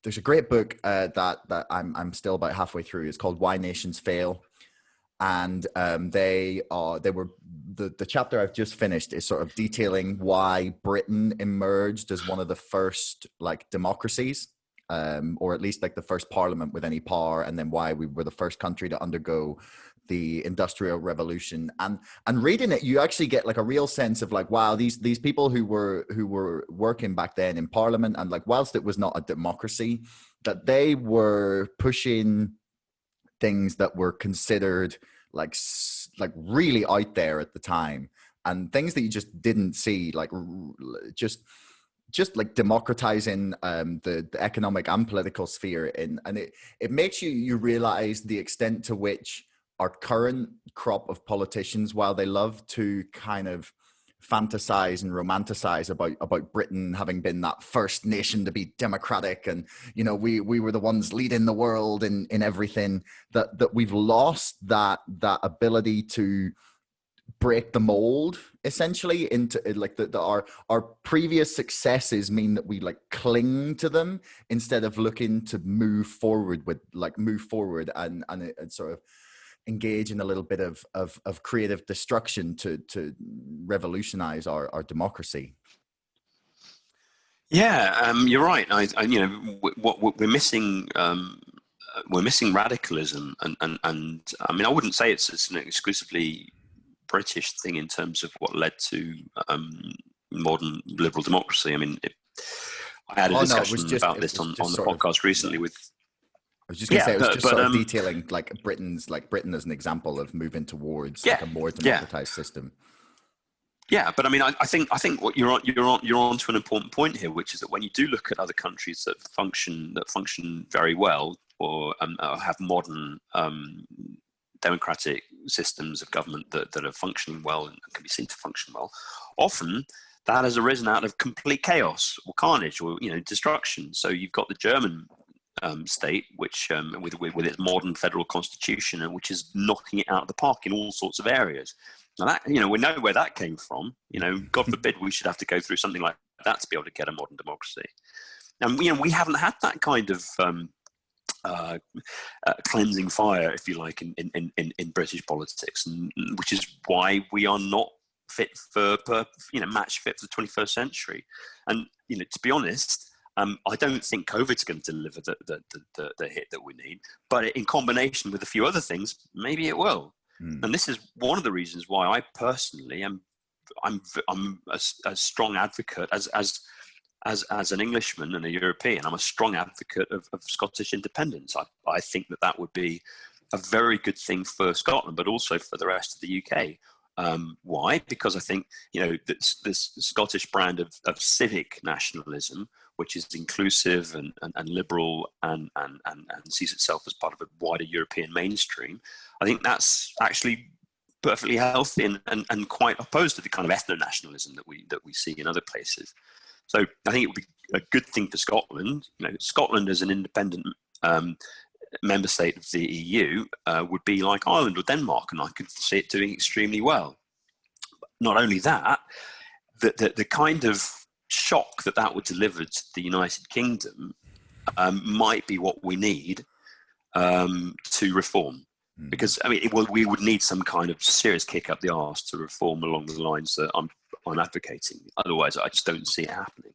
there's a great book that I'm still about halfway through. It's called Why Nations Fail. And the chapter I've just finished is sort of detailing why Britain emerged as one of the first like democracies, or at least like the first parliament with any power, and then why we were the first country to undergo the Industrial Revolution. And reading it, you actually get like a real sense of like, wow, these people who were working back then in Parliament, and like whilst it was not a democracy, that they were pushing things that were considered like really out there at the time, and things that you just didn't see, like just like democratizing the economic and political sphere. And it makes you realize the extent to which our current crop of politicians, while they love to kind of fantasize and romanticize about Britain having been that first nation to be democratic, and you know we were the ones leading the world in everything, that we've lost that ability to break the mold essentially into like our previous successes mean that we like cling to them instead of looking to move forward and sort of engage in a little bit of creative destruction to revolutionize our democracy. Yeah, you're right. What we're missing radicalism, and I mean, I wouldn't say it's an exclusively British thing in terms of what led to modern liberal democracy. I mean, I had a discussion about this on the podcast recently with. I was just going to say, it was just sort of detailing like Britain as an example of moving towards like a more democratized system. Yeah, but I mean, I think what you're on to an important point here, which is that when you do look at other countries that function very well, or have modern democratic systems of government that are functioning well and can be seen to function well, often that has arisen out of complete chaos or carnage or destruction. So you've got the German state, which with its modern federal constitution, and which is knocking it out of the park in all sorts of areas. Now that we know where that came from. God forbid we should have to go through something like that to be able to get a modern democracy. And we haven't had that kind of cleansing fire, if you like, in British politics, and which is why we are not match fit for the 21st century. And to be honest, I don't think COVID's going to deliver the hit that we need, but in combination with a few other things, maybe it will. And this is one of the reasons why I personally I'm a strong advocate as an Englishman and a European. I'm a strong advocate of Scottish independence. I think that would be a very good thing for Scotland, but also for the rest of the UK. Why? Because I think this Scottish brand of civic nationalism, which is inclusive and liberal and sees itself as part of a wider European mainstream, I think that's actually perfectly healthy and quite opposed to the kind of ethno-nationalism that we see in other places. So I think it would be a good thing for Scotland. Scotland as an independent member state of the EU would be like Ireland or Denmark, and I could see it doing extremely well. Not only that, the kind of shock that would deliver to the United Kingdom might be what we need to reform. Because I mean, we would need some kind of serious kick up the arse to reform along the lines that I'm advocating. Otherwise, I just don't see it happening.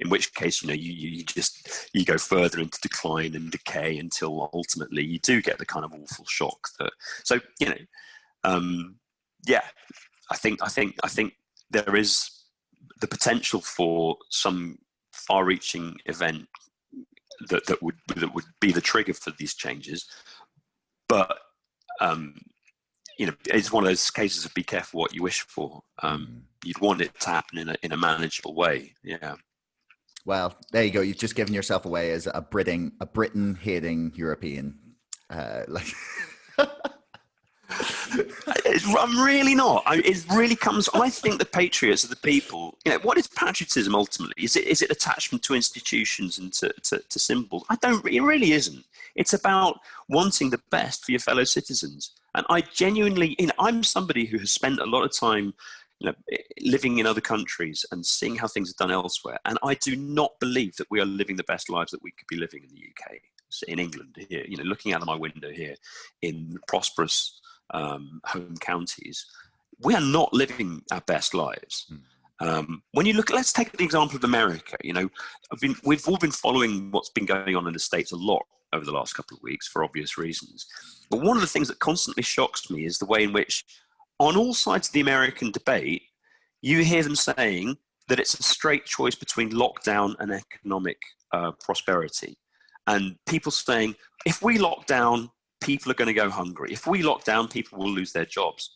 In which case, you go further into decline and decay until ultimately you do get the kind of awful shock that. So I think there is the potential for some far-reaching event that would be the trigger for these changes. But it's one of those cases of be careful what you wish for. You'd want it to happen in a manageable way. Yeah. Well, there you go. You've just given yourself away as a Britain-hating European. I'm really not. It really comes. I think the patriots are the people. What is patriotism ultimately? Is it attachment to institutions and to symbols? It really isn't. It's about wanting the best for your fellow citizens. And I genuinely, I'm somebody who has spent a lot of time living in other countries and seeing how things are done elsewhere. And I do not believe that we are living the best lives that we could be living in the UK, in England here, looking out of my window here in prosperous home counties. We are not living our best lives. When you look, let's take the example of America. We've all been following what's been going on in the States a lot over the last couple of weeks for obvious reasons. But one of the things that constantly shocks me is the way in which, on all sides of the American debate, you hear them saying that it's a straight choice between lockdown and economic prosperity. And people saying, if we lock down, people are going to go hungry. If we lock down, people will lose their jobs.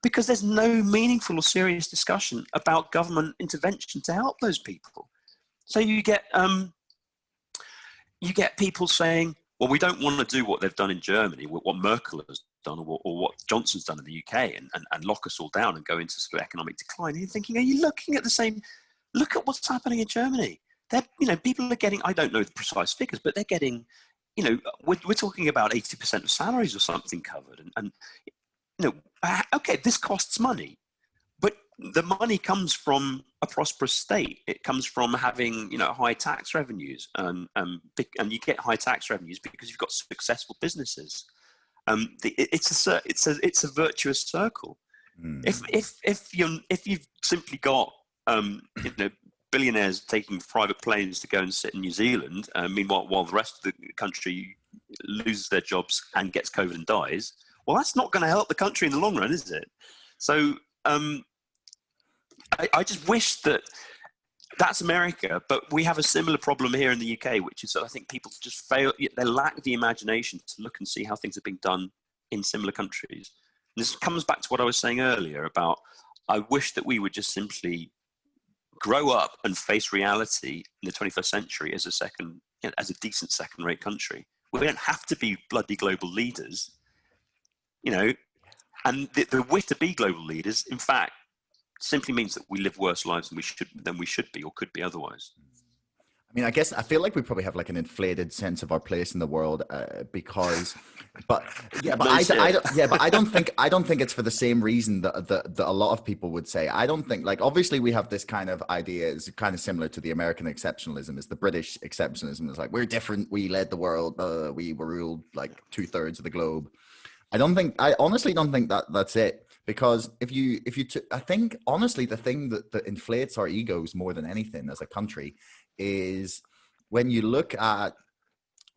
Because there's no meaningful or serious discussion about government intervention to help those people. So you get people saying, well, we don't want to do what they've done in Germany, what Merkel has done, or what Johnson's done in the UK, and lock us all down and go into sort of economic decline. And you're thinking, are you looking at the same? Look at what's happening in Germany. People are getting, I don't know the precise figures, but they're getting, we're talking about 80% of salaries or something covered. And okay, this costs money, but the money comes from a prosperous state. It comes from having, high tax revenues, and you get high tax revenues because you've got successful businesses. It's a virtuous circle. If you've simply got billionaires taking private planes to go and sit in New Zealand, meanwhile while the rest of the country loses their jobs and gets COVID and dies, well, that's not going to help the country in the long run, is it? So I just wish that that's America, but we have a similar problem here in the UK, which is that I think people just they lack the imagination to look and see how things are being done in similar countries. And this comes back to what I was saying earlier about, I wish that we would just simply grow up and face reality in the 21st century as a decent second-rate country. We don't have to be bloody global leaders, and the wish to be global leaders, in fact, simply means that we live worse lives than we should be or could be otherwise. I mean, I feel like we probably have like an inflated sense of our place in the world but I don't think it's for the same reason that a lot of people would say. I don't think, like, obviously we have this kind of idea, is kind of similar to the American exceptionalism, is the British exceptionalism. It's like, we're different, we led the world, we were ruled like 2/3 of the globe. I honestly don't think that's it, because I think honestly the thing that inflates our egos more than anything as a country is when you look at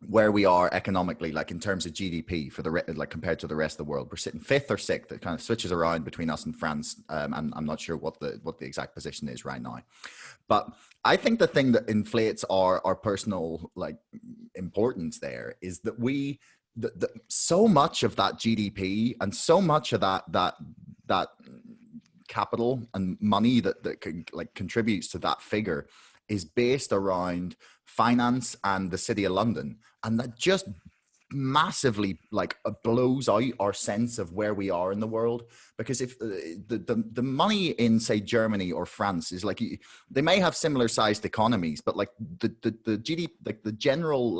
where we are economically, like in terms of GDP like compared to the rest of the world. We're sitting 5th or 6th. It kind of switches around between us and France. I'm not sure what the exact position is right now, but I think the thing that inflates our personal like importance there is that so much of that GDP and so much of that capital and money that contributes to that figure is based around finance and the City of London, and that just massively blows out our sense of where we are in the world. Because if the money in, say, Germany or France is like, they may have similar sized economies, but like the GDP, like the general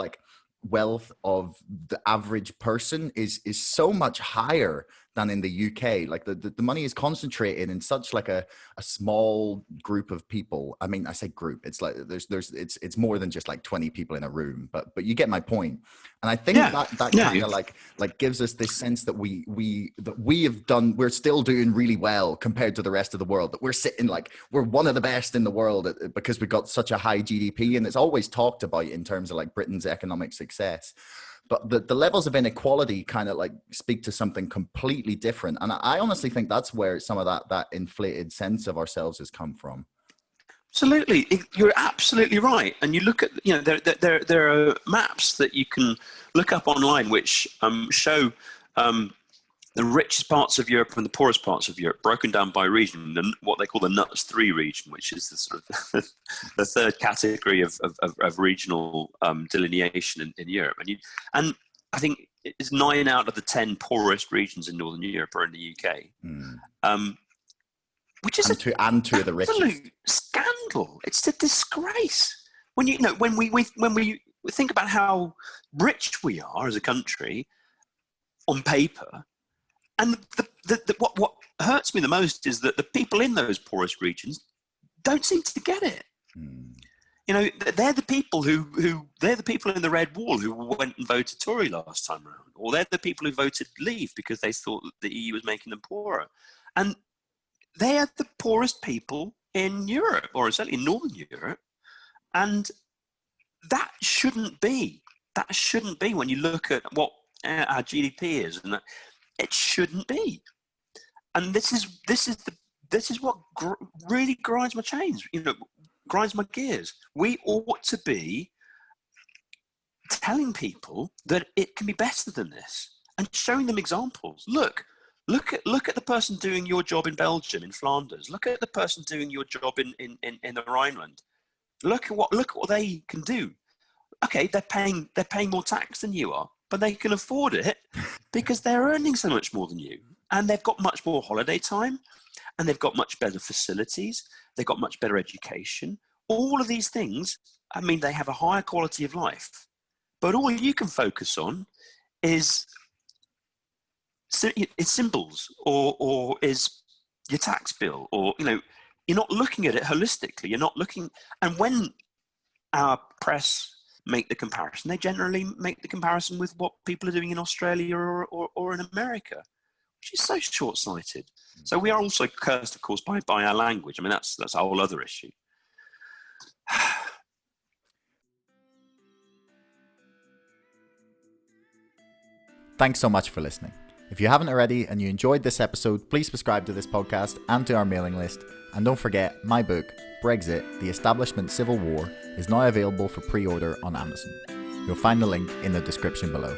wealth of the average person is so much higher than in the UK. Like the money is concentrated in such like a small group of people. I mean, I say group, it's like it's more than just like 20 people in a room, but you get my point. And I think that kind of like gives us this sense that we're still doing really well compared to the rest of the world, that we're sitting we're one of the best in the world because we got such a high GDP. And it's always talked about in terms of like Britain's economic success. But the levels of inequality kind of speak to something completely different. And I honestly think that's where some of that inflated sense of ourselves has come from. Absolutely. You're absolutely right. And you look at, there are maps that you can look up online which show the richest parts of Europe and the poorest parts of Europe broken down by region, what they call the NUTS 3 region, which is the sort of the third category of regional delineation in Europe. And I think it's 9 out of the 10 poorest regions in Northern Europe are in the UK. Which is two of the richest. Absolute scandal. It's a disgrace. When we think about how rich we are as a country on paper, and what hurts me the most is that the people in those poorest regions don't seem to get it. You know, they're the people they're the people in the red wall who went and voted Tory last time around, or they're the people who voted Leave because they thought that the EU was making them poorer. And they are the poorest people in Europe, or certainly in Northern Europe. And that shouldn't be. That shouldn't be when you look at what our GDP is, and it shouldn't be. And this is what really grinds my chains. You know, grinds my gears. We ought to be telling people that it can be better than this and showing them examples. Look at the person doing your job in Belgium, in Flanders. Look at the person doing your job in the Rhineland. Look at what they can do. Okay, they're paying more tax than you are, but they can afford it because they're earning so much more than you, and they've got much more holiday time, and they've got much better facilities. They've got much better education. All of these things, I mean, they have a higher quality of life. But all you can focus on is symbols, or is your tax bill, or, you know, you're not looking at it holistically. You're not looking, and when our press make the comparison, they generally make the comparison with what people are doing in Australia or in America, which is so short-sighted. So we are also cursed, of course, by our language. I mean, that's a whole other issue. Thanks so much for listening. If you haven't already and you enjoyed this episode, please subscribe to this podcast and to our mailing list. And don't forget, my book, Brexit, The Establishment Civil War, is now available for pre-order on Amazon. You'll find the link in the description below.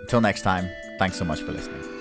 Until next time, thanks so much for listening.